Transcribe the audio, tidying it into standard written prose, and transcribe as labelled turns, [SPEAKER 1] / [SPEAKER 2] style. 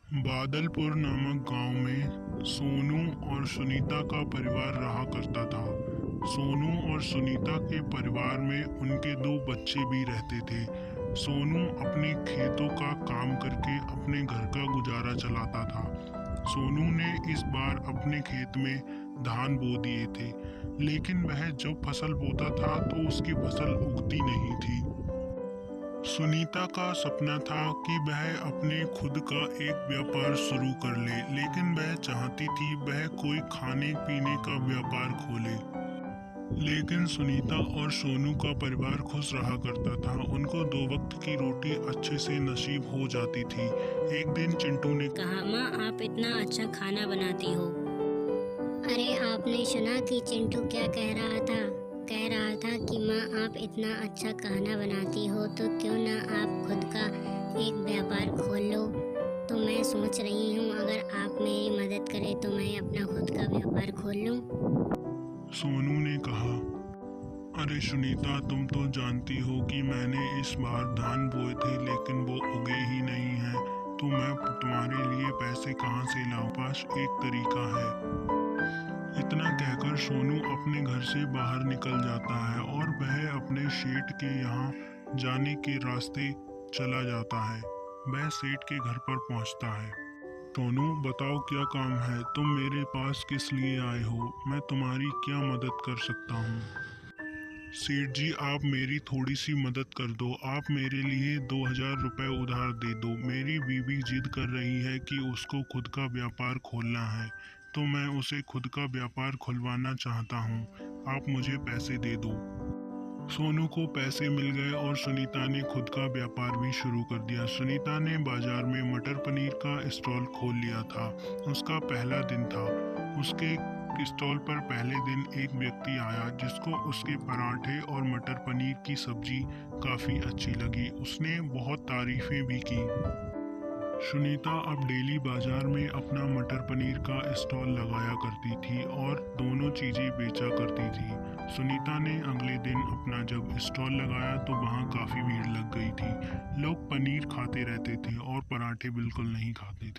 [SPEAKER 1] बादलपुर नामक गांव में सोनू और सुनीता का परिवार रहा करता था। सोनू और सुनीता के परिवार में उनके दो बच्चे भी रहते थे। सोनू अपने खेतों का काम करके अपने घर का गुजारा चलाता था। सोनू ने इस बार अपने खेत में धान बो दिए थे, लेकिन वह जब फसल बोता था तो उसकी फसल उगती नहीं थी। सुनीता का सपना था कि वह अपने खुद का एक व्यापार शुरू कर ले, लेकिन वह चाहती थी वह कोई खाने पीने का व्यापार खोले। लेकिन सुनीता और सोनू का परिवार खुश रहा करता था। उनको दो वक्त की रोटी अच्छे से नसीब हो जाती थी। एक दिन चिंटू ने
[SPEAKER 2] कहा, माँ आप इतना अच्छा खाना बनाती हो। अरे आपने सुना कि चिंटू क्या कह रहा था? कह रहा था कि माँ आप इतना अच्छा खाना बनाती हो तो क्यों ना आप खुद का एक व्यापार खोल लो। तो मैं सोच रही हूँ अगर आप मेरी मदद करें तो मैं अपना खुद का व्यापार खोल लूँ।
[SPEAKER 1] सोनू ने कहा, अरे सुनीता, तुम तो जानती हो कि मैंने इस बार धान बोए थे लेकिन वो उगे ही नहीं हैं, तो मैं तुम्हारे लिए पैसे कहाँ से लाऊं? पास एक तरीका है। इतना कहकर सोनू अपने घर से बाहर निकल जाता है और वह अपने सेठ के यहाँ जाने के रास्ते चला जाता है। वह सेठ के घर पर पहुँचता है। सोनू, बताओ क्या काम है? तुम मेरे पास किस लिए आए हो? मैं तुम्हारी क्या मदद कर सकता हूँ? सेठ जी, आप मेरी थोड़ी सी मदद कर दो। आप मेरे लिए 2000 रुपये उधार दे दो। मेरी बीवी जिद कर रही है कि उसको खुद का व्यापार खोलना है, तो मैं उसे खुद का व्यापार खुलवाना चाहता हूँ। आप मुझे पैसे दे दो। सोनू को पैसे मिल गए और सुनीता ने खुद का व्यापार भी शुरू कर दिया। सुनीता ने बाजार में मटर पनीर का स्टॉल खोल लिया था। उसका पहला दिन था। उसके स्टॉल पर पहले दिन एक व्यक्ति आया जिसको उसके पराठे और मटर पनीर की सब्जी काफ़ी अच्छी लगी। उसने बहुत तारीफें भी की। सुनीता अब डेली बाजार में अपना मटर पनीर का स्टॉल लगाया करती थी और दोनों चीज़ें बेचा करती थी। सुनीता ने अगले दिन अपना जब स्टॉल लगाया तो वहाँ काफ़ी भीड़ लग गई थी। लोग पनीर खाते रहते थे और पराठे बिल्कुल नहीं खाते थे।